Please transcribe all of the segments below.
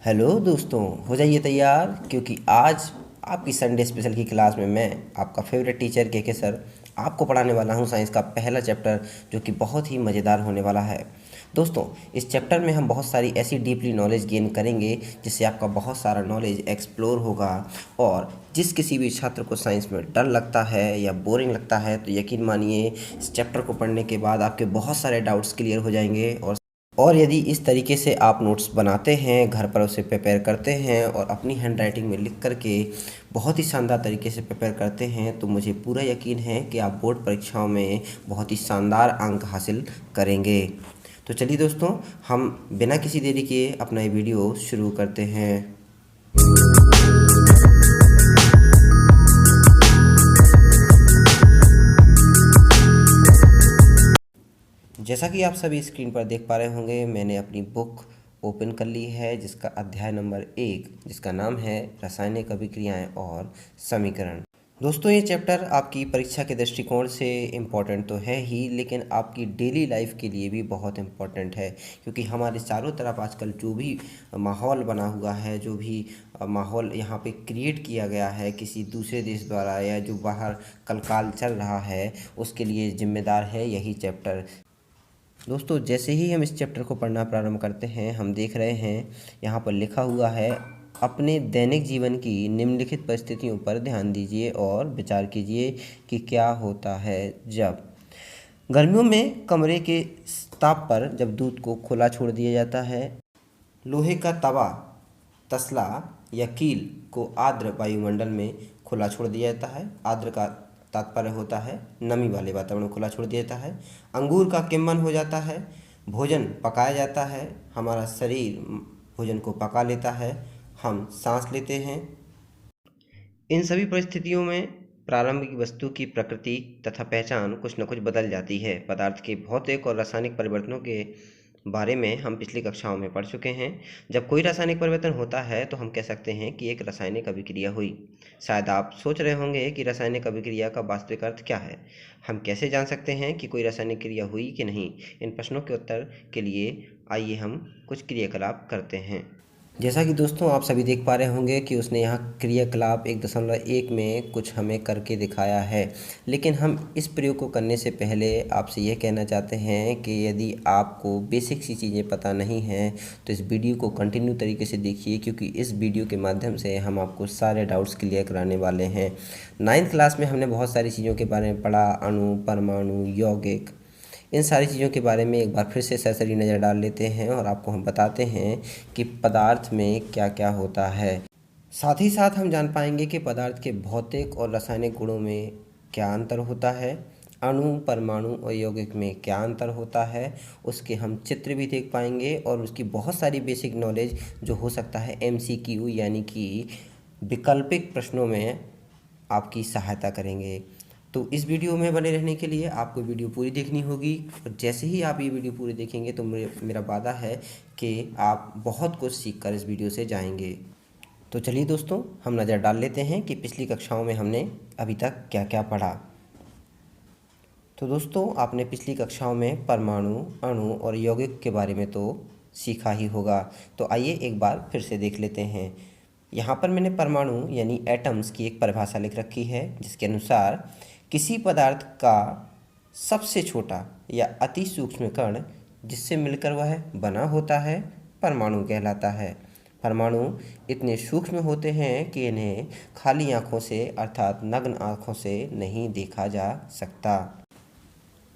Hello दोस्तों, हो जाइए तैयार क्योंकि आज आपकी संडे स्पेशल की क्लास में मैं आपका फेवरेट टीचर के सर आपको पढ़ाने वाला हूं साइंस का पहला चैप्टर, जो कि बहुत ही मज़ेदार होने वाला है। दोस्तों, इस चैप्टर में हम बहुत सारी ऐसी डीपली नॉलेज गेन करेंगे जिससे आपका बहुत सारा नॉलेज एक्सप्लोर होगा। और जिस किसी भी छात्र को साइंस में डर लगता है या बोरिंग लगता है तो यकीन मानिए इस चैप्टर को पढ़ने के बाद आपके बहुत सारे डाउट्स क्लियर हो जाएंगे। और यदि इस तरीके से आप नोट्स बनाते हैं, घर पर उसे प्रिपेयर करते हैं और अपनी हैंड राइटिंग में लिख करके बहुत ही शानदार तरीके से प्रिपेयर करते हैं, तो मुझे पूरा यकीन है कि आप बोर्ड परीक्षाओं में बहुत ही शानदार अंक हासिल करेंगे। तो चलिए दोस्तों, हम बिना किसी देरी के अपना ये वीडियो शुरू करते हैं। जैसा कि आप सभी स्क्रीन पर देख पा रहे होंगे, मैंने अपनी बुक ओपन कर ली है जिसका अध्याय नंबर 1, जिसका नाम है रासायनिक अभिक्रियाएं और समीकरण। दोस्तों, ये चैप्टर आपकी परीक्षा के दृष्टिकोण से इम्पॉर्टेंट तो है ही, लेकिन आपकी डेली लाइफ के लिए भी बहुत इम्पॉर्टेंट है, क्योंकि हमारे चारों तरफ आजकल जो भी माहौल बना हुआ है, जो भी माहौल यहाँ पे क्रिएट किया गया है किसी दूसरे देश द्वारा, या जो बाहर कलकाल चल रहा है, उसके लिए जिम्मेदार है यही चैप्टर। दोस्तों, जैसे ही हम इस चैप्टर को पढ़ना प्रारंभ करते हैं, हम देख रहे हैं यहाँ पर लिखा हुआ है, अपने दैनिक जीवन की निम्नलिखित परिस्थितियों पर ध्यान दीजिए और विचार कीजिए कि क्या होता है जब गर्मियों में कमरे के ताप पर जब दूध को खुला छोड़ दिया जाता है, लोहे का तवा, तसला या कील को आर्द्र वायुमंडल में खुला छोड़ दिया जाता है। आर्द्र का तात्पर्य होता है नमी वाले वातावरण में खुला छोड़ दिया जाता है। अंगूर का किण्वन हो जाता है। भोजन पकाया जाता है। हमारा शरीर भोजन को पका लेता है। हम सांस लेते हैं। इन सभी परिस्थितियों में प्रारंभिक वस्तु की प्रकृति तथा पहचान कुछ न कुछ बदल जाती है। पदार्थ के भौतिक और रासायनिक परिवर्तनों के बारे में हम पिछली कक्षाओं में पढ़ चुके हैं। जब कोई रासायनिक परिवर्तन होता है तो हम कह सकते हैं कि एक रासायनिक अभिक्रिया हुई। शायद आप सोच रहे होंगे कि रासायनिक अभिक्रिया का वास्तविक अर्थ क्या है। हम कैसे जान सकते हैं कि कोई रासायनिक क्रिया हुई कि नहीं। इन प्रश्नों के उत्तर के लिए आइए हम कुछ क्रियाकलाप करते हैं। जैसा कि दोस्तों आप सभी देख पा रहे होंगे कि उसने यहाँ क्रियाकलाप 1.1 में कुछ हमें करके दिखाया है, लेकिन हम इस प्रयोग को करने से पहले आपसे यह कहना चाहते हैं कि यदि आपको बेसिक सी चीज़ें पता नहीं हैं तो इस वीडियो को कंटिन्यू तरीके से देखिए, क्योंकि इस वीडियो के माध्यम से हम आपको सारे डाउट्स क्लियर कराने वाले हैं। 9th क्लास में हमने बहुत सारी चीज़ों के बारे में पढ़ा, अणु, परमाणु, यौगिक, इन सारी चीज़ों के बारे में एक बार फिर से सरसरी नज़र डाल लेते हैं और आपको हम बताते हैं कि पदार्थ में क्या क्या होता है। साथ ही साथ हम जान पाएंगे कि पदार्थ के भौतिक और रासायनिक गुणों में क्या अंतर होता है, अणु, परमाणु और यौगिक में क्या अंतर होता है, उसके हम चित्र भी देख पाएंगे और उसकी बहुत सारी बेसिक नॉलेज जो हो सकता है MCQ यानी कि वैकल्पिक प्रश्नों में आपकी सहायता करेंगे। तो इस वीडियो में बने रहने के लिए आपको वीडियो पूरी देखनी होगी, और जैसे ही आप ये वीडियो पूरी देखेंगे तो मेरा वादा है कि आप बहुत कुछ सीखकर इस वीडियो से जाएंगे। तो चलिए दोस्तों, हम नज़र डाल लेते हैं कि पिछली कक्षाओं में हमने अभी तक क्या क्या पढ़ा। तो दोस्तों, आपने पिछली कक्षाओं में परमाणु, अणु और यौगिक के बारे में तो सीखा ही होगा। तो आइए एक बार फिर से देख लेते हैं। यहाँ पर मैंने परमाणु यानी एटम्स की एक परिभाषा लिख रखी है, जिसके अनुसार किसी पदार्थ का सबसे छोटा या अति सूक्ष्म कण जिससे मिलकर वह बना होता है परमाणु कहलाता है। परमाणु इतने सूक्ष्म होते हैं कि इन्हें खाली आँखों से अर्थात नग्न आँखों से नहीं देखा जा सकता।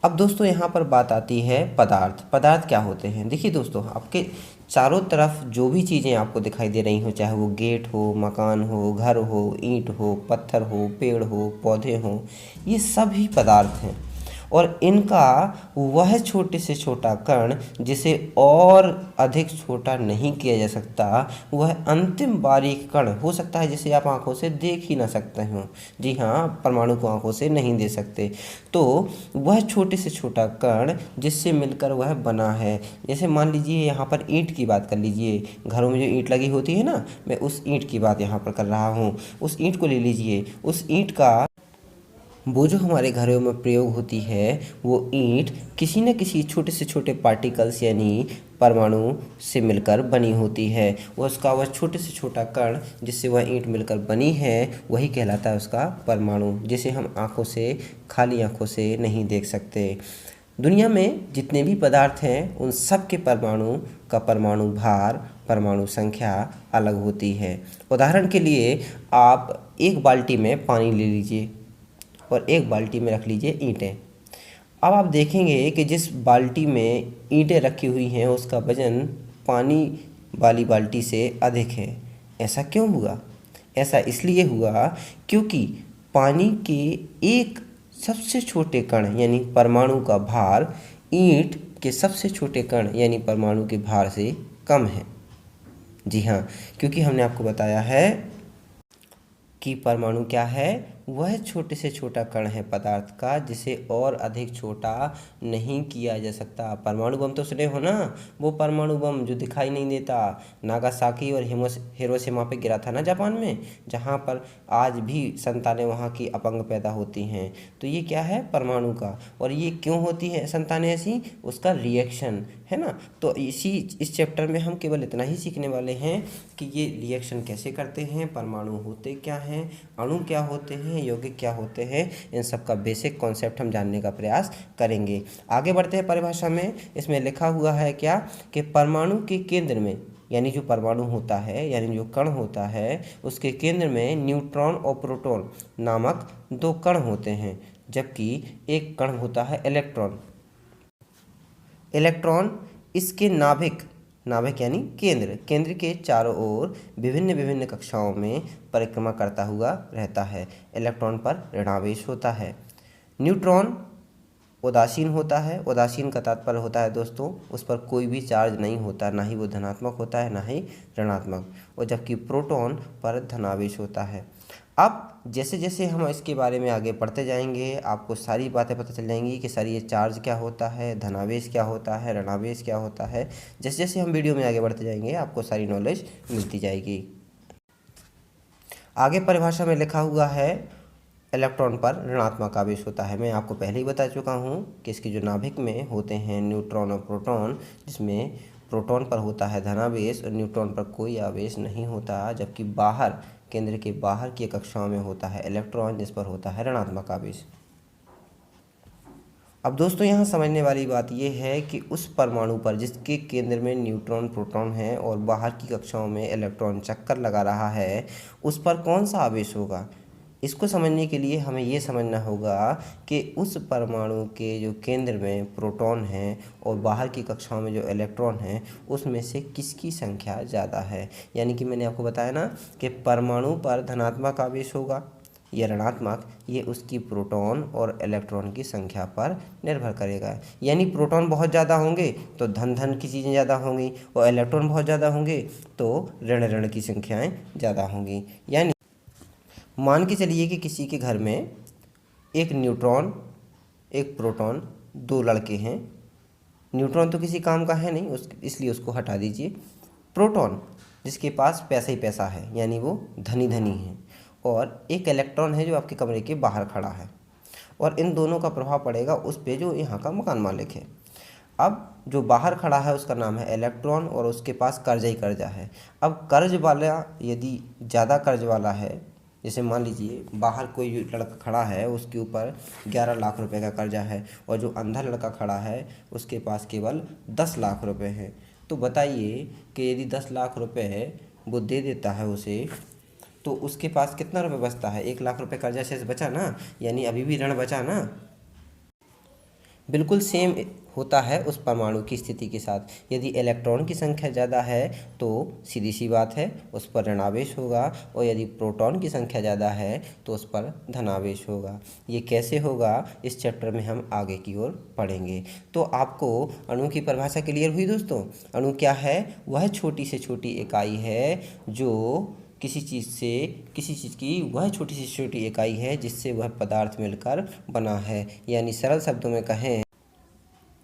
अब दोस्तों, यहाँ पर बात आती है पदार्थ। पदार्थ क्या होते हैं? देखिए दोस्तों, आपके चारों तरफ जो भी चीज़ें आपको दिखाई दे रही हो, चाहे वो गेट हो, मकान हो, घर हो, ईंट हो, पत्थर हो, पेड़ हो, पौधे हों, ये सभी पदार्थ हैं। और इनका वह छोटे से छोटा कण जिसे और अधिक छोटा नहीं किया जा सकता, वह अंतिम बारीक कण हो सकता है जिसे आप आंखों से देख ही ना सकते हो। जी हाँ, परमाणु को आंखों से नहीं देख सकते। तो वह छोटे से छोटा कण जिससे मिलकर वह बना है, जैसे मान लीजिए यहाँ पर ईंट की बात कर लीजिए। घरों में जो ईंट लगी होती है ना, मैं उस ईंट की बात यहाँ पर कर रहा हूँ। उस ईंट को ले लीजिए। उस ईंट का वो जो हमारे घरों में प्रयोग होती है वो ईंट किसी न किसी छोटे से छोटे पार्टिकल्स यानी परमाणु से मिलकर बनी होती है। उसका वह छोटे से छोटा कण जिससे वह ईंट मिलकर बनी है वही कहलाता है उसका परमाणु, जिसे हम आँखों से खाली आँखों से नहीं देख सकते। दुनिया में जितने भी पदार्थ हैं उन सब के परमाणु का परमाणु भार, परमाणु संख्या अलग होती है। उदाहरण के लिए आप एक बाल्टी में पानी ले लीजिए और एक बाल्टी में रख लीजिए ईंटें। अब आप देखेंगे कि जिस बाल्टी में ईंटें रखी हुई हैं उसका वजन पानी वाली बाल्टी से अधिक है। ऐसा क्यों हुआ? ऐसा इसलिए हुआ क्योंकि पानी के एक सबसे छोटे कण यानी परमाणु का भार ईंट के सबसे छोटे कण यानी परमाणु के भार से कम है। जी हाँ, क्योंकि हमने आपको बताया है कि परमाणु क्या है, वह छोटे से छोटा कण है पदार्थ का जिसे और अधिक छोटा नहीं किया जा सकता। परमाणु बम तो सुने हो ना, वो परमाणु बम जो दिखाई नहीं देता, नागासाकी और हिरोशिमा पे गिरा था ना जापान में, जहाँ पर आज भी संतानें वहाँ की अपंग पैदा होती हैं। तो ये क्या है? परमाणु का। और ये क्यों होती हैं संतानें ऐसी? उसका रिएक्शन है ना। तो इस चैप्टर में हम केवल इतना ही सीखने वाले हैं कि ये रिएक्शन कैसे करते हैं, परमाणु होते क्या हैं, अणु क्या होते हैं, यौगिक क्या होते हैं, इन सब का बेसिक कॉन्सेप्ट हम जानने का प्रयास करेंगे। आगे बढ़ते हैं परिभाषा में। इसमें लिखा हुआ है क्या कि परमाणु के केंद्र में यानी जो परमाणु होता है यानी जो कण होता है उसके केंद्र में न्यूट्रॉन और प्रोटॉन नामक दो कण होते हैं, जबकि एक कण होता है इलेक्ट्रॉन। इलेक्ट्रॉन इसके नाभिक यानी केंद्र के चारों ओर विभिन्न विभिन्न कक्षाओं में परिक्रमा करता हुआ रहता है। इलेक्ट्रॉन पर ऋणावेश होता है। न्यूट्रॉन उदासीन होता है। उदासीन का तात्पर्य होता है दोस्तों उस पर कोई भी चार्ज नहीं होता, ना ही वो धनात्मक होता है ना ही ऋणात्मक, और जबकि प्रोटॉन पर धनावेश होता है। अब जैसे जैसे हम इसके बारे में आगे पढ़ते जाएंगे आपको सारी बातें पता चल जाएंगी कि सर ये चार्ज क्या होता है, धनावेश क्या होता है, ऋणावेश क्या होता है। जैसे जैसे हम वीडियो में आगे बढ़ते जाएंगे आपको सारी नॉलेज मिलती जाएगी। आगे परिभाषा में लिखा हुआ है इलेक्ट्रॉन पर ऋणात्मक आवेश होता है। मैं आपको पहले ही बता चुका हूँ कि इसके जो नाभिक में होते हैं न्यूट्रॉन और प्रोटॉन, जिसमें प्रोटॉन पर होता है धनावेश और न्यूट्रॉन पर कोई आवेश नहीं होता, जबकि केंद्र के बाहर की कक्षाओं में होता है इलेक्ट्रॉन जिस पर होता है ऋणात्मक आवेश। अब दोस्तों यहाँ समझने वाली बात यह है कि उस परमाणु पर जिसके केंद्र में न्यूट्रॉन प्रोटॉन है और बाहर की कक्षाओं में इलेक्ट्रॉन चक्कर लगा रहा है उस पर कौन सा आवेश होगा। इसको समझने के लिए हमें ये समझना होगा कि उस परमाणु के जो केंद्र में प्रोटॉन है और बाहर की कक्षाओं में जो इलेक्ट्रॉन हैं उसमें से किसकी संख्या ज़्यादा है। यानी कि मैंने आपको बताया ना कि परमाणु पर धनात्मक आवेश होगा या ऋणात्मक, ये उसकी प्रोटॉन और इलेक्ट्रॉन की संख्या पर निर्भर करेगा। यानी प्रोटॉन बहुत ज़्यादा होंगे तो धन की चीज़ें ज़्यादा होंगी और इलेक्ट्रॉन बहुत ज़्यादा होंगे तो ऋण की संख्याएँ ज़्यादा होंगी। यानी मान के चलिए कि किसी के घर में एक न्यूट्रॉन एक प्रोटॉन, दो लड़के हैं। न्यूट्रॉन तो किसी काम का है नहीं इसलिए उसको हटा दीजिए। प्रोटॉन जिसके पास पैसा ही पैसा है यानी वो धनी है, और एक इलेक्ट्रॉन है जो आपके कमरे के बाहर खड़ा है, और इन दोनों का प्रभाव पड़ेगा उस पे जो यहाँ का मकान मालिक है। अब जो बाहर खड़ा है उसका नाम है इलेक्ट्रॉन और उसके पास कर्जा है। अब कर्ज वाला यदि ज़्यादा कर्ज वाला है, जैसे मान लीजिए बाहर कोई लड़का खड़ा है उसके ऊपर 11 लाख रुपए का कर्जा है और जो अंधा लड़का खड़ा है उसके पास केवल 10 लाख रुपए हैं, तो बताइए कि यदि 10 लाख रुपए वो दे देता है उसे तो उसके पास कितना रुपए बचता है? 1 लाख रुपए कर्जा शेष बचा ना, यानी अभी भी ऋण बचा ना। बिल्कुल सेम होता है उस परमाणु की स्थिति के साथ। यदि इलेक्ट्रॉन की संख्या ज़्यादा है तो सीधी सी बात है उस पर ऋणावेश होगा, और यदि प्रोटॉन की संख्या ज़्यादा है तो उस पर धनावेश होगा। ये कैसे होगा इस चैप्टर में हम आगे की ओर पढ़ेंगे। तो आपको अणु की परिभाषा क्लियर हुई दोस्तों। अणु क्या है? वह छोटी से छोटी इकाई है जो किसी चीज़ की वह छोटी से छोटी इकाई है जिससे वह पदार्थ मिलकर बना है। यानी सरल शब्दों में कहें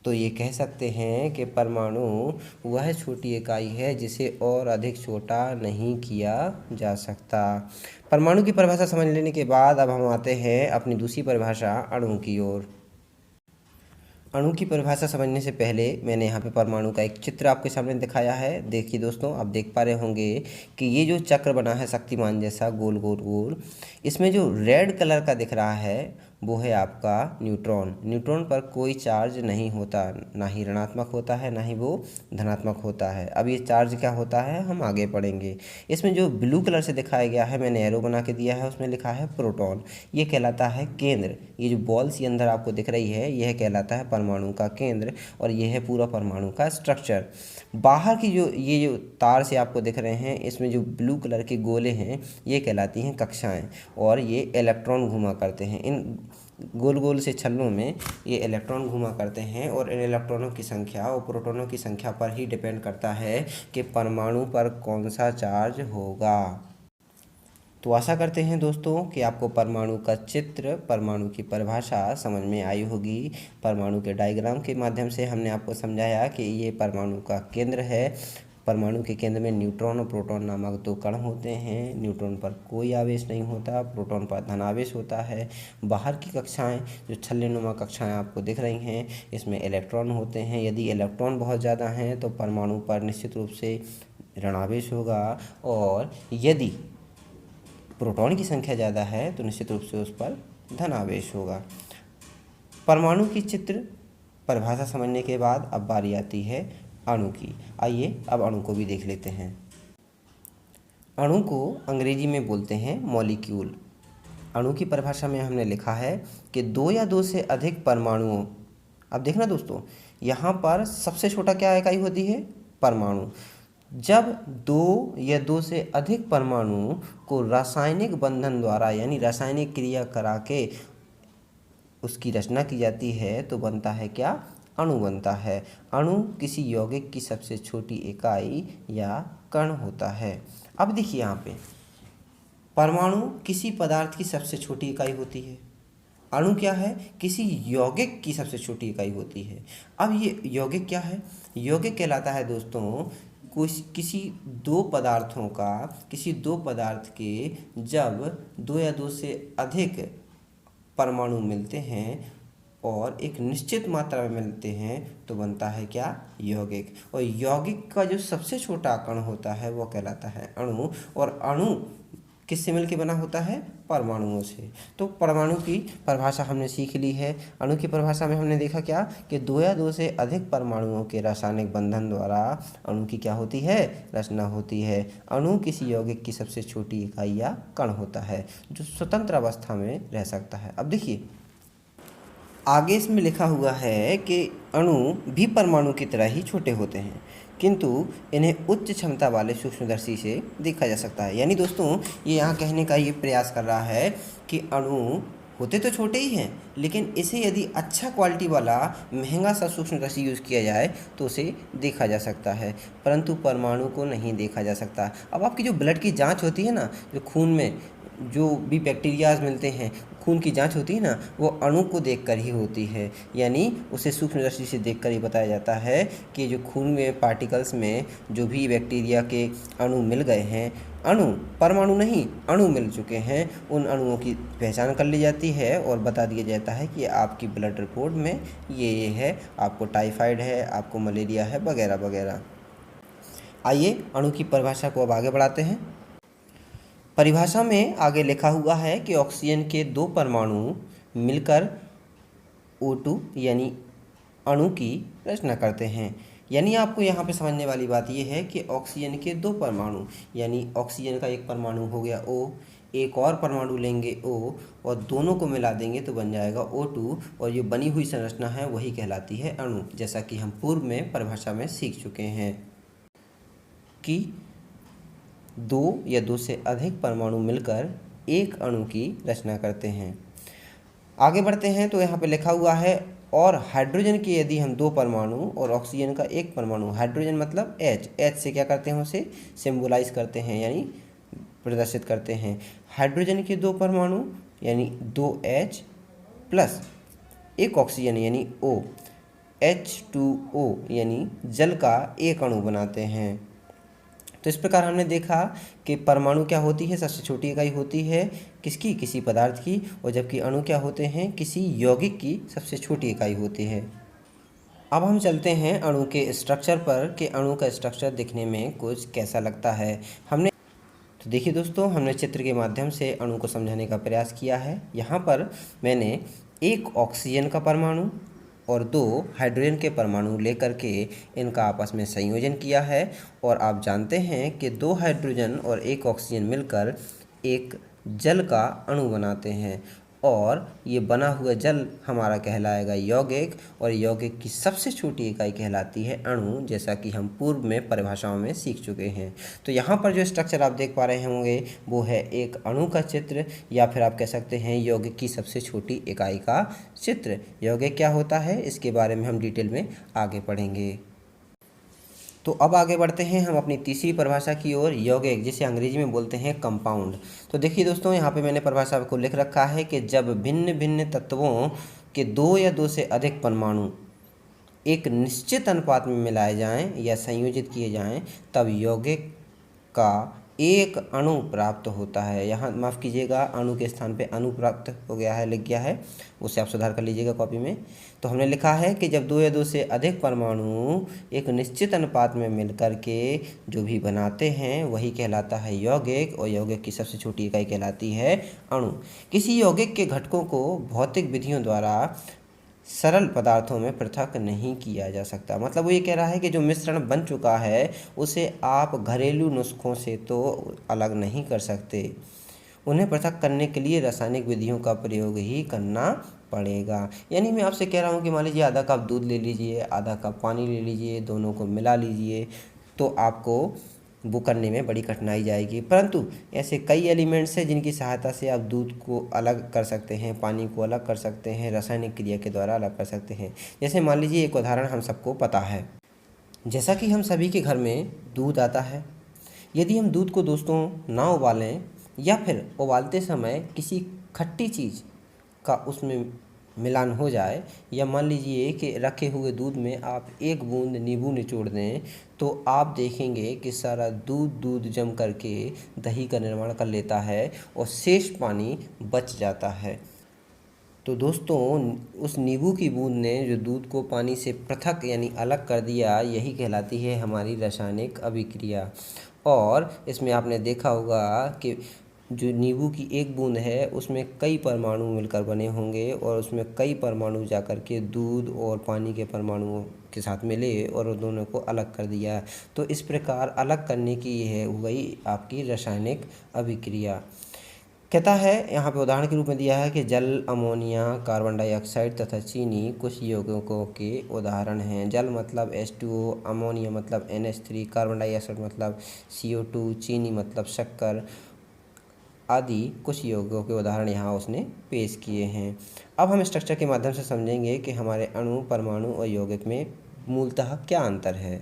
तो ये कह सकते हैं कि परमाणु वह छोटी इकाई है जिसे और अधिक छोटा नहीं किया जा सकता। परमाणु की परिभाषा समझ लेने के बाद अब हम आते हैं अपनी दूसरी परिभाषा अणु की ओर। अणु की परिभाषा समझने से पहले मैंने यहाँ पे परमाणु का एक चित्र आपके सामने दिखाया है। देखिए दोस्तों, आप देख पा रहे होंगे कि ये जो चक्र बना है शक्तिमान जैसा गोल गोल गोल, इसमें जो रेड कलर का दिख रहा है वो है आपका न्यूट्रॉन। न्यूट्रॉन पर कोई चार्ज नहीं होता, ना ही ऋणात्मक होता है ना ही वो धनात्मक होता है। अब ये चार्ज क्या होता है हम आगे पढ़ेंगे। इसमें जो ब्लू कलर से दिखाया गया है, मैंने एरो बना के दिया है, उसमें लिखा है प्रोटॉन। ये कहलाता है केंद्र। ये जो बॉल सी अंदर आपको दिख रही है यह कहलाता है परमाणु का केंद्र, और यह है पूरा परमाणु का स्ट्रक्चर। बाहर की ये जो तार से आपको दिख रहे हैं, इसमें जो ब्लू कलर के गोले हैं ये कहलाती हैं कक्षाएं, और ये इलेक्ट्रॉन घुमा करते हैं। इन गोल गोल से छल्लों में ये इलेक्ट्रॉन घुमा करते हैं, और इन इलेक्ट्रॉनों की संख्या और प्रोटॉनों की संख्या पर ही डिपेंड करता है कि परमाणु पर कौन सा चार्ज होगा। तो आशा करते हैं दोस्तों कि आपको परमाणु का चित्र, परमाणु की परिभाषा समझ में आई होगी। परमाणु के डायग्राम के माध्यम से हमने आपको समझाया कि ये परमाणु का केंद्र है। परमाणु के केंद्र में न्यूट्रॉन और प्रोटॉन नामक दो कण होते हैं। न्यूट्रॉन पर कोई आवेश नहीं होता, प्रोटॉन पर धनावेश होता है। बाहर की कक्षाएं, जो छल्लेनुमा कक्षाएं आपको दिख रही हैं, इसमें इलेक्ट्रॉन होते हैं। यदि इलेक्ट्रॉन बहुत ज़्यादा हैं तो परमाणु पर निश्चित रूप से ऋणावेश होगा, और यदि प्रोटॉन की संख्या ज़्यादा है तो निश्चित रूप से उस पर धनावेश होगा। परमाणु की चित्र परिभाषा समझने के बाद अब बारी आती है अणु की। आइए अब अणु को भी देख लेते हैं। अणु को अंग्रेजी में बोलते हैं मॉलिक्यूल। अणु की परिभाषा में हमने लिखा है कि दो या दो से अधिक परमाणुओं, अब देखना दोस्तों, यहाँ पर सबसे छोटा क्या इकाई होती है? परमाणु। जब दो या दो से अधिक परमाणु को रासायनिक बंधन द्वारा यानी रासायनिक क्रिया करा के उसकी रचना की जाती है तो बनता है क्या? अणु बनता है। अणु किसी यौगिक की सबसे छोटी इकाई या कण होता है। अब देखिए यहाँ पे परमाणु किसी पदार्थ की सबसे छोटी इकाई होती है। अणु क्या है? किसी यौगिक की सबसे छोटी इकाई होती है। अब ये यौगिक क्या है? यौगिक कहलाता है दोस्तों किसी दो पदार्थ के जब दो या दो से अधिक परमाणु मिलते हैं और एक निश्चित मात्रा में मिलते हैं तो बनता है क्या? यौगिक। और यौगिक का जो सबसे छोटा कण होता है वो कहलाता है अणु। और अणु किससे मिलकर बना होता है? परमाणुओं से। तो परमाणु की परिभाषा हमने सीख ली है। अणु की परिभाषा में हमने देखा क्या कि दो या दो से अधिक परमाणुओं के रासायनिक बंधन द्वारा अणु की क्या होती है? रचना होती है। अणु किसी यौगिक की सबसे छोटी इकाई या कण होता है जो स्वतंत्र अवस्था में रह सकता है। अब देखिए आगे इसमें लिखा हुआ है कि अणु भी परमाणु की तरह ही छोटे होते हैं, किंतु इन्हें उच्च क्षमता वाले सूक्ष्मदर्शी से देखा जा सकता है। यानी दोस्तों ये यहाँ कहने का ये प्रयास कर रहा है कि अणु होते तो छोटे ही हैं, लेकिन इसे यदि अच्छा क्वालिटी वाला महंगा सा सूक्ष्मदर्शी यूज़ किया जाए तो उसे देखा जा सकता है, परंतु परमाणु को नहीं देखा जा सकता। अब आपकी जो ब्लड की जाँच होती है ना, जो खून में जो भी बैक्टीरियाज मिलते हैं, खून की जांच होती है ना, वो अणु को देखकर ही होती है। यानी उसे सूक्ष्मदर्शी से देखकर ही बताया जाता है कि जो खून में पार्टिकल्स में जो भी बैक्टीरिया के अणु मिल गए हैं, अणु परमाणु नहीं अणु मिल चुके हैं, उन अणुओं की पहचान कर ली जाती है और बता दिया जाता है कि आपकी ब्लड रिपोर्ट में ये है, आपको टाइफाइड है, आपको मलेरिया है, वगैरह वगैरह। आइए अणु की परिभाषा को अब आगे बढ़ाते हैं। परिभाषा में आगे लिखा हुआ है कि ऑक्सीजन के दो परमाणु मिलकर O2 यानी अणु की रचना करते हैं। यानी आपको यहाँ पे समझने वाली बात यह है कि ऑक्सीजन के दो परमाणु, यानी ऑक्सीजन का एक परमाणु हो गया O, एक और परमाणु लेंगे O और दोनों को मिला देंगे तो बन जाएगा O2, और ये बनी हुई संरचना है वही कहलाती है अणु। जैसा कि हम पूर्व में परिभाषा में सीख चुके हैं कि दो या दो से अधिक परमाणु मिलकर एक अणु की रचना करते हैं। आगे बढ़ते हैं तो यहाँ पे लिखा हुआ है और हाइड्रोजन के यदि हम दो परमाणु और ऑक्सीजन का एक परमाणु, हाइड्रोजन मतलब H से क्या करते हैं? उसे सिम्बोलाइज करते हैं यानी प्रदर्शित करते हैं। हाइड्रोजन के दो परमाणु यानी 2H प्लस एक ऑक्सीजन यानी O H2O यानी जल का एक अणु बनाते हैं। तो इस प्रकार हमने देखा कि परमाणु क्या होती है, सबसे छोटी इकाई होती है किसकी, किसी पदार्थ की, और जबकि अणु क्या होते हैं, किसी यौगिक की सबसे छोटी इकाई होती है। अब हम चलते हैं अणु के स्ट्रक्चर पर कि अणु का स्ट्रक्चर दिखने में कुछ कैसा लगता है। तो देखिए दोस्तों, हमने चित्र के माध्यम से अणु को समझाने का प्रयास किया है। यहाँ पर मैंने एक ऑक्सीजन का परमाणु और दो हाइड्रोजन के परमाणु लेकर के इनका आपस में संयोजन किया है, और आप जानते हैं कि दो हाइड्रोजन और एक ऑक्सीजन मिलकर एक जल का अणु बनाते हैं, और ये बना हुआ जल हमारा कहलाएगा यौगिक, और यौगिक की सबसे छोटी इकाई कहलाती है अणु, जैसा कि हम पूर्व में परिभाषाओं में सीख चुके हैं। तो यहाँ पर जो स्ट्रक्चर आप देख पा रहे होंगे वो है एक अणु का चित्र, या फिर आप कह सकते हैं यौगिक की सबसे छोटी इकाई का चित्र। यौगिक क्या होता है इसके बारे में हम डिटेल में आगे पढ़ेंगे। तो अब आगे बढ़ते हैं हम अपनी तीसरी परिभाषा की ओर, यौगिक, जिसे अंग्रेजी में बोलते हैं कंपाउंड। तो देखिए दोस्तों, यहाँ पे मैंने परिभाषा को लिख रखा है कि जब भिन्न भिन्न तत्वों के दो या दो से अधिक परमाणु एक निश्चित अनुपात में मिलाए जाएं या संयोजित किए जाएं, तब यौगिक का एक अणु प्राप्त होता है। यहाँ माफ़ कीजिएगा, अणु के स्थान पे अणु प्राप्त हो गया है, लिख गया है, उससे आप सुधार कर लीजिएगा कॉपी में। तो हमने लिखा है कि जब दो या दो से अधिक परमाणु एक निश्चित अनुपात में मिलकर के जो भी बनाते हैं वही कहलाता है यौगिक, और यौगिक की सबसे छोटी इकाई कहलाती है अणु। किसी यौगिक के घटकों को भौतिक विधियों द्वारा सरल पदार्थों में पृथक नहीं किया जा सकता। मतलब वो ये कह रहा है कि जो मिश्रण बन चुका है उसे आप घरेलू नुस्खों से तो अलग नहीं कर सकते, उन्हें पृथक करने के लिए रासायनिक विधियों का प्रयोग ही करना पड़ेगा। यानी मैं आपसे कह रहा हूँ कि मान लीजिए आधा कप दूध ले लीजिए, आधा कप पानी ले लीजिए, दोनों को मिला लीजिए, तो आपको वो करने में बड़ी कठिनाई जाएगी। परंतु ऐसे कई एलिमेंट्स हैं जिनकी सहायता से आप दूध को अलग कर सकते हैं, पानी को अलग कर सकते हैं, रासायनिक क्रिया के द्वारा अलग कर सकते हैं। जैसे मान लीजिए एक उदाहरण हम सबको पता है, जैसा कि हम सभी के घर में दूध आता है। यदि हम दूध को दोस्तों ना उबालें, या फिर उबालते समय किसी खट्टी चीज़ का उसमें मिलान हो जाए, या मान लीजिए कि रखे हुए दूध में आप एक बूंद नींबू निचोड़ दें, तो आप देखेंगे कि सारा दूध जम करके दही का निर्माण कर लेता है और शेष पानी बच जाता है। तो दोस्तों, उस नींबू की बूंद ने जो दूध को पानी से पृथक यानी अलग कर दिया, यही कहलाती है हमारी रासायनिक अभिक्रिया। और इसमें आपने देखा होगा कि जो नींबू की एक बूंद है उसमें कई परमाणु मिलकर बने होंगे, और उसमें कई परमाणु जाकर के दूध और पानी के परमाणुओं के साथ मिले और उन दोनों को अलग कर दिया। तो इस प्रकार अलग करने की यह हो गई आपकी रासायनिक अभिक्रिया। कहता है यहाँ पे उदाहरण के रूप में दिया है कि जल, अमोनिया, कार्बन डाइऑक्साइड तथा चीनी कुछ यौगिकों के उदाहरण हैं। जल मतलब H2O, अमोनिया मतलब NH3, कार्बन डाइऑक्साइड मतलब CO2, चीनी मतलब शक्कर आदि कुछ यौगिकों के उदाहरण यहाँ उसने पेश किए हैं। अब हम स्ट्रक्चर के माध्यम से समझेंगे कि हमारे अणु, परमाणु और यौगिक में मूलतः क्या अंतर है।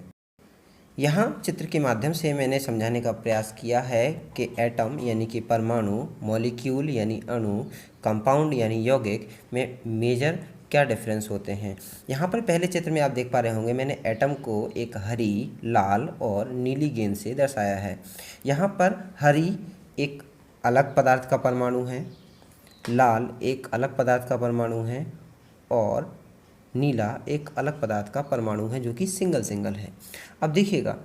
यहाँ चित्र के माध्यम से मैंने समझाने का प्रयास किया है कि एटम यानी कि परमाणु, मॉलिक्यूल यानी अणु, कंपाउंड यानी यौगिक में मेजर क्या डिफरेंस होते हैं। यहाँ पर पहले चित्र में आप देख पा रहे होंगे मैंने एटम को एक हरी, लाल और नीली गेंद से दर्शाया है। यहाँ पर हरी एक अलग पदार्थ का परमाणु है, लाल एक अलग पदार्थ का परमाणु है, और नीला एक अलग पदार्थ का परमाणु है जो कि सिंगल है। अब देखिएगा,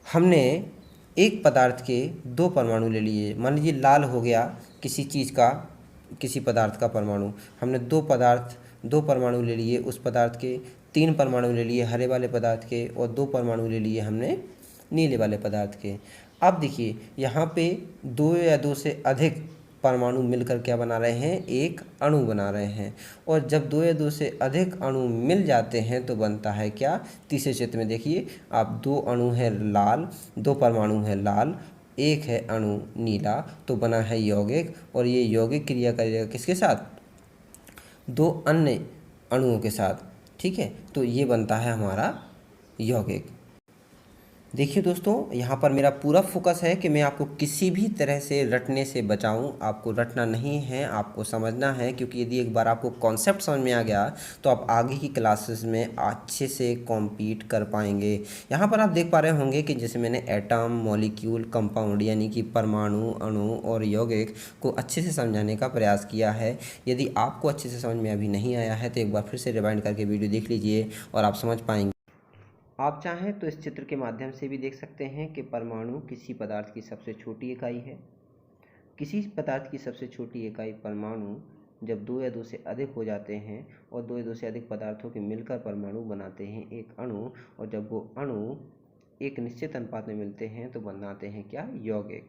हमने एक पदार्थ के दो परमाणु ले लिए। मान लीजिए लाल हो गया किसी चीज़ का, किसी पदार्थ का परमाणु। हमने दो परमाणु ले लिए उस पदार्थ के, तीन परमाणु ले लिए हरे वाले पदार्थ के, और दो परमाणु ले लिए हमने नीले वाले पदार्थ के। अब देखिए यहाँ पे दो या दो से अधिक परमाणु मिलकर क्या बना रहे हैं, एक अणु बना रहे हैं। और जब दो या दो से अधिक अणु मिल जाते हैं तो बनता है क्या, तीसरे चित्र में देखिए आप, दो अणु है लाल, दो परमाणु है लाल, एक है अणु नीला, तो बना है यौगिक। और ये यौगिक क्रिया करेगा किसके साथ, दो अन्य अणुओं के साथ। ठीक है, तो ये बनता है हमारा यौगिक। देखिए दोस्तों, यहाँ पर मेरा पूरा फोकस है कि मैं आपको किसी भी तरह से रटने से बचाऊं। आपको रटना नहीं है, आपको समझना है, क्योंकि यदि एक बार आपको कॉन्सेप्ट समझ में आ गया तो आप आगे की क्लासेस में अच्छे से कॉम्पीट कर पाएंगे। यहाँ पर आप देख पा रहे होंगे कि जैसे मैंने एटम, मॉलिक्यूल, कंपाउंड यानी कि परमाणु, अणु और यौगिक को अच्छे से समझाने का प्रयास किया है। यदि आपको अच्छे से समझ में अभी नहीं आया है तो एक बार फिर से रिवाइंड करके वीडियो देख लीजिए और आप समझ पाएंगे। आप चाहें तो इस चित्र के माध्यम से भी देख सकते हैं कि परमाणु किसी पदार्थ की सबसे छोटी इकाई है। किसी पदार्थ की सबसे छोटी इकाई परमाणु जब दो या दो से अधिक हो जाते हैं और दो या दो से अधिक पदार्थों के मिलकर परमाणु बनाते हैं एक अणु, और जब वो अणु एक निश्चित अनुपात में मिलते हैं तो बनाते हैं क्या? यौगिक।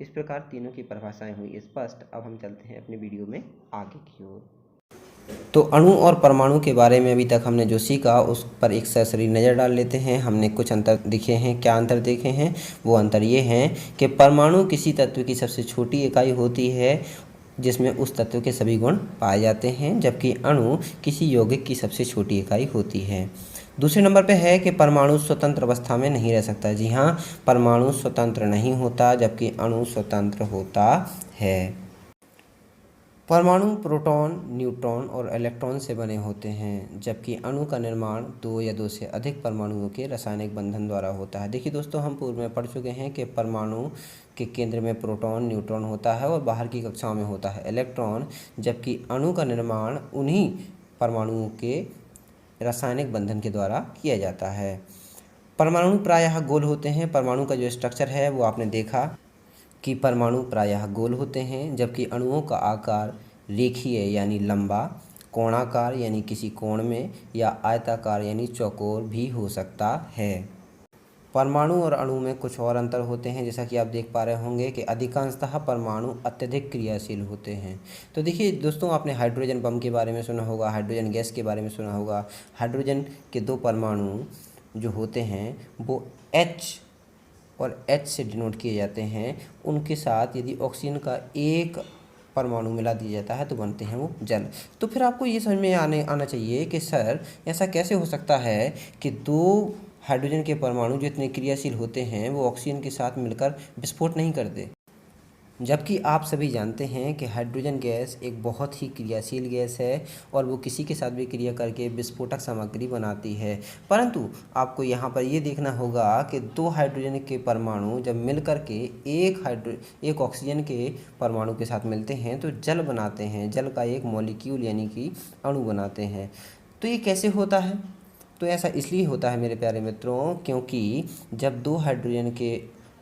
इस प्रकार तीनों की परिभाषाएं हुई स्पष्ट। अब हम चलते हैं अपने वीडियो में आगे की ओर। तो अणु और परमाणु के बारे में अभी तक हमने जो सीखा उस पर एक सरसरी नज़र डाल लेते हैं। हमने कुछ अंतर दिखे हैं। क्या अंतर देखे हैं? वो अंतर ये हैं कि परमाणु किसी तत्व की सबसे छोटी इकाई होती है जिसमें उस तत्व के सभी गुण पाए जाते हैं, जबकि अणु किसी यौगिक की सबसे छोटी इकाई होती है। दूसरे नंबर पे है कि परमाणु स्वतंत्र अवस्था में नहीं रह सकता। जी हाँ, परमाणु स्वतंत्र नहीं होता, जबकि अणु स्वतंत्र होता है। परमाणु प्रोटॉन, न्यूट्रॉन और इलेक्ट्रॉन से बने होते हैं, जबकि अणु का निर्माण दो या दो से अधिक परमाणुओं के रासायनिक बंधन द्वारा होता है। देखिए दोस्तों, हम पूर्व में पढ़ चुके हैं कि परमाणु के केंद्र में प्रोटॉन, न्यूट्रॉन होता है और बाहर की कक्षाओं में होता है इलेक्ट्रॉन, जबकि अणु का निर्माण उन्हीं परमाणुओं के रासायनिक बंधन के द्वारा किया जाता है। परमाणु प्रायः गोल होते हैं। परमाणु का जो स्ट्रक्चर है वो आपने देखा कि परमाणु प्रायः गोल होते हैं, जबकि अणुओं का आकार रेखीय यानी लंबा, कोणाकार यानी किसी कोण में, या आयताकार यानी चौकोर भी हो सकता है। परमाणु और अणु में कुछ और अंतर होते हैं, जैसा कि आप देख पा रहे होंगे कि अधिकांशतः परमाणु अत्यधिक क्रियाशील होते हैं। तो देखिए दोस्तों, आपने हाइड्रोजन बम के बारे में सुना होगा, हाइड्रोजन गैस के बारे में सुना होगा। हाइड्रोजन के दो परमाणु जो होते हैं वो H और H से डिनोट किए जाते हैं। उनके साथ यदि ऑक्सीजन का एक परमाणु मिला दिया जाता है तो बनते हैं वो जल। तो फिर आपको ये समझ में आना चाहिए कि सर ऐसा कैसे हो सकता है कि दो हाइड्रोजन के परमाणु जो इतने क्रियाशील होते हैं वो ऑक्सीजन के साथ मिलकर विस्फोट नहीं करते, जबकि आप सभी जानते हैं कि हाइड्रोजन गैस एक बहुत ही क्रियाशील गैस है और वो किसी के साथ भी क्रिया करके विस्फोटक सामग्री बनाती है। परंतु आपको यहाँ पर ये देखना होगा कि दो हाइड्रोजन के परमाणु जब मिलकर के एक ऑक्सीजन के परमाणु के साथ मिलते हैं तो जल बनाते हैं, जल का एक मॉलिक्यूल यानी कि अणु बनाते हैं। तो ये कैसे होता है? तो ऐसा इसलिए होता है मेरे प्यारे मित्रों, क्योंकि जब दो हाइड्रोजन के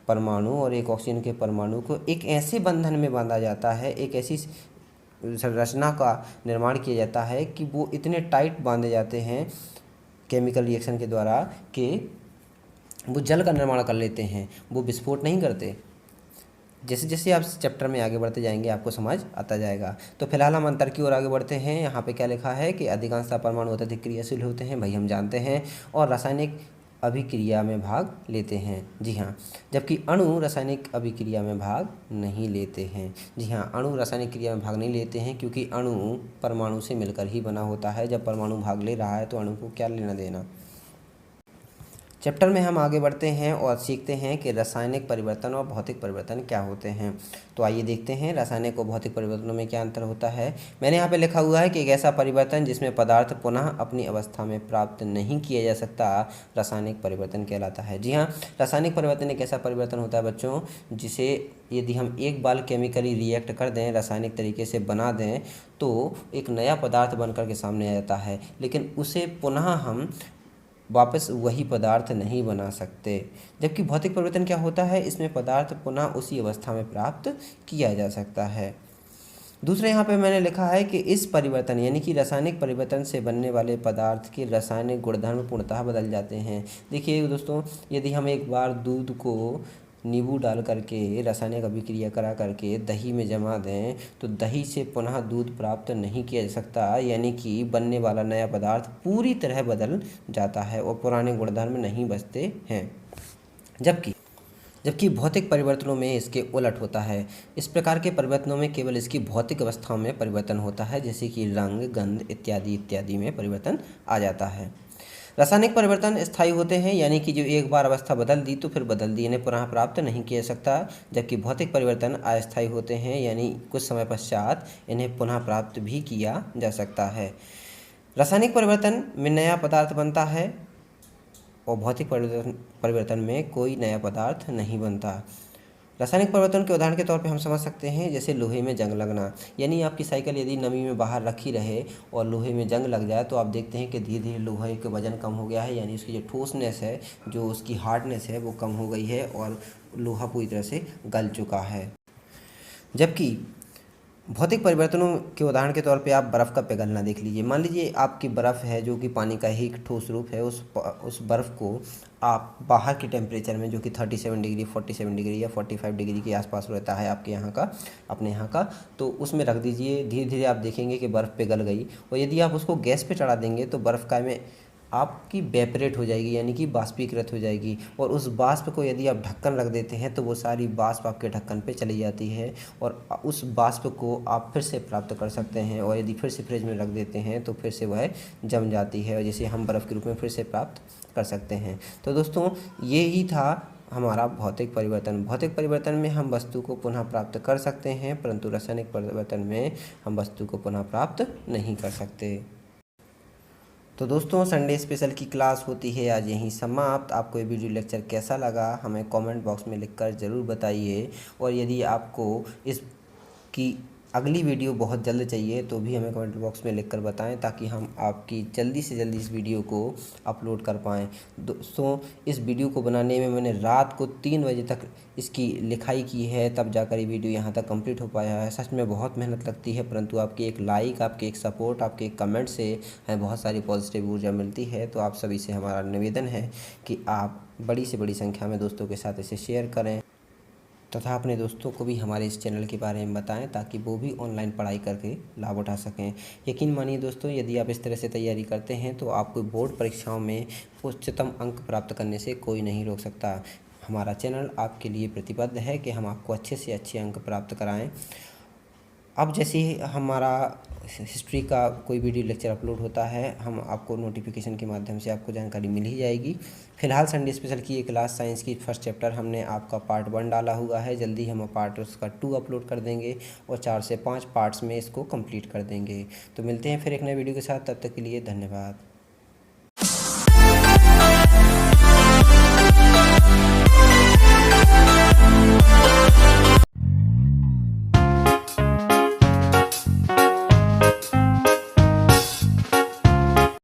परमाणु और एक ऑक्सीजन के परमाणु को एक ऐसे बंधन में बांधा जाता है, एक ऐसी संरचना का निर्माण किया जाता है कि वो इतने टाइट बांधे जाते हैं केमिकल रिएक्शन के द्वारा कि वो जल का निर्माण कर लेते हैं, वो विस्फोट नहीं करते। जैसे जैसे आप चैप्टर में आगे बढ़ते जाएंगे आपको समझ आता जाएगा। तो फिलहाल हम अंतर की ओर आगे बढ़ते हैं। यहाँ पे क्या लिखा है कि अधिकांशतः परमाणु अत्यधिक क्रियाशील होते हैं, भाई हम जानते हैं, और रासायनिक अभिक्रिया में भाग लेते हैं। जी हाँ, जबकि अणु रासायनिक अभिक्रिया में भाग नहीं लेते हैं। जी हाँ, अणु रासायनिक क्रिया में भाग नहीं लेते हैं क्योंकि अणु परमाणु से मिलकर ही बना होता है। जब परमाणु भाग ले रहा है तो अणु को क्या लेना देना। चैप्टर में हम आगे बढ़ते हैं और सीखते हैं कि रासायनिक परिवर्तन और भौतिक परिवर्तन क्या होते हैं। तो आइए देखते हैं रासायनिक और भौतिक परिवर्तनों में क्या अंतर होता है। मैंने यहाँ पे लिखा हुआ है कि एक ऐसा परिवर्तन जिसमें पदार्थ पुनः अपनी अवस्था में प्राप्त नहीं किया जा सकता रासायनिक परिवर्तन कहलाता है। जी हाँ, रासायनिक परिवर्तन एक ऐसा परिवर्तन होता है बच्चों जिसे यदि हम एक बार केमिकली रिएक्ट कर दें, रासायनिक तरीके से बना दें, तो एक नया पदार्थ बनकर के सामने आ जाता है, लेकिन उसे पुनः हम वापस वही पदार्थ नहीं बना सकते। जबकि भौतिक परिवर्तन क्या होता है, इसमें पदार्थ पुनः उसी अवस्था में प्राप्त किया जा सकता है। दूसरे यहाँ पे मैंने लिखा है कि इस परिवर्तन यानी कि रासायनिक परिवर्तन से बनने वाले पदार्थ के रासायनिक गुणधर्म पूर्णतः बदल जाते हैं। देखिए दोस्तों, यदि हम एक बार दूध को नींबू डाल करके रासायनिक अभिक्रिया करा करके दही में जमा दें तो दही से पुनः दूध प्राप्त नहीं किया जा सकता, यानी कि बनने वाला नया पदार्थ पूरी तरह बदल जाता है और पुराने गुणधर्म नहीं बचते हैं। जबकि भौतिक परिवर्तनों में इसके उलट होता है। इस प्रकार के परिवर्तनों में केवल इसकी भौतिक अवस्थाओं में परिवर्तन होता है, जैसे कि रंग, गंध इत्यादि इत्यादि में परिवर्तन आ जाता है। रासायनिक परिवर्तन स्थायी होते हैं, यानी कि जो एक बार अवस्था बदल दी तो फिर बदल दी, इन्हें पुनः प्राप्त नहीं किया जा सकता। जबकि भौतिक परिवर्तन अस्थायी होते हैं, यानी कुछ समय पश्चात इन्हें पुनः प्राप्त भी किया जा सकता है। रासायनिक परिवर्तन में नया पदार्थ बनता है और भौतिक परिवर्तन में कोई नया पदार्थ नहीं बनता। रासायनिक परिवर्तन के उदाहरण के तौर पे हम समझ सकते हैं, जैसे लोहे में जंग लगना, यानी आपकी साइकिल यदि नमी में बाहर रखी रहे और लोहे में जंग लग जाए तो आप देखते हैं कि धीरे धीरे लोहे का वजन कम हो गया है, यानी उसकी जो ठोसनेस है, जो उसकी हार्डनेस है, वो कम हो गई है और लोहा पूरी तरह से गल चुका है। जबकि भौतिक परिवर्तनों के उदाहरण के तौर पे आप बर्फ़ का पिघलना देख लीजिए। मान लीजिए आपकी बर्फ़ है जो कि पानी का ही एक ठोस रूप है, उस बर्फ़ को आप बाहर के टेम्परेचर में, जो कि 37 डिग्री, 47 डिग्री या 45 डिग्री के आसपास रहता है आपके यहाँ का, अपने यहाँ का, तो उसमें रख दीजिए। धीरे धीरे आप देखेंगे कि बर्फ़ पिघल गई। और यदि आप उसको गैस पे चढ़ा देंगे तो बर्फ़ का में आपकी वेपरेट हो जाएगी, यानी कि बाष्पीकृत हो जाएगी। और उस बाष्प को यदि आप ढक्कन रख देते हैं तो वो सारी बाष्प आपके ढक्कन पे चली जाती है और उस बाष्प को आप फिर से प्राप्त कर सकते हैं। और यदि फिर से फ्रिज में रख देते हैं तो फिर से वह जम जाती है और जिसे हम बर्फ़ के रूप में फिर से प्राप्त कर सकते हैं। तो दोस्तों, ये ही था हमारा भौतिक परिवर्तन। भौतिक परिवर्तन में हम वस्तु को पुनः प्राप्त कर सकते हैं, परंतु रासायनिक परिवर्तन में हम वस्तु को पुनः प्राप्त नहीं कर सकते। तो दोस्तों, संडे स्पेशल की क्लास होती है आज यहीं समाप्त। आपको ये वीडियो लेक्चर कैसा लगा हमें कमेंट बॉक्स में लिखकर ज़रूर बताइए। और यदि आपको इसकी अगली वीडियो बहुत जल्द चाहिए तो भी हमें कमेंट बॉक्स में लिखकर बताएं, ताकि हम आपकी जल्दी से जल्दी इस वीडियो को अपलोड कर पाएँ। दोस्तों, इस वीडियो को बनाने में मैंने रात को 3 बजे तक इसकी लिखाई की है, तब जाकर ये वीडियो यहाँ तक कंप्लीट हो पाया है। सच में बहुत मेहनत लगती है, परंतु आपकी एक लाइक, आपके एक सपोर्ट, आपके एक कमेंट से हमें बहुत सारी पॉजिटिव ऊर्जा मिलती है। तो आप सभी से हमारा निवेदन है कि आप बड़ी से बड़ी संख्या में दोस्तों के साथ इसे शेयर करें तथा अपने दोस्तों को भी हमारे इस चैनल के बारे में बताएं, ताकि वो भी ऑनलाइन पढ़ाई करके लाभ उठा सकें। यकीन मानिए दोस्तों, यदि आप इस तरह से तैयारी करते हैं तो आपको बोर्ड परीक्षाओं में उच्चतम अंक प्राप्त करने से कोई नहीं रोक सकता। हमारा चैनल आपके लिए प्रतिबद्ध है कि हम आपको अच्छे से अच्छे अंक प्राप्त कराएं। अब जैसे ही हमारा हिस्ट्री का कोई वीडियो लेक्चर अपलोड होता है, हम आपको नोटिफिकेशन के माध्यम से आपको जानकारी मिल ही जाएगी। फिलहाल संडे स्पेशल की ये क्लास साइंस की फर्स्ट चैप्टर हमने आपका पार्ट 1 डाला हुआ है। जल्दी हम पार्ट उसका 2 अपलोड कर देंगे और 4 से 5 पार्ट्स में इसको कंप्लीट कर देंगे। तो मिलते हैं फिर एक नए वीडियो के साथ, तब तक के लिए धन्यवाद।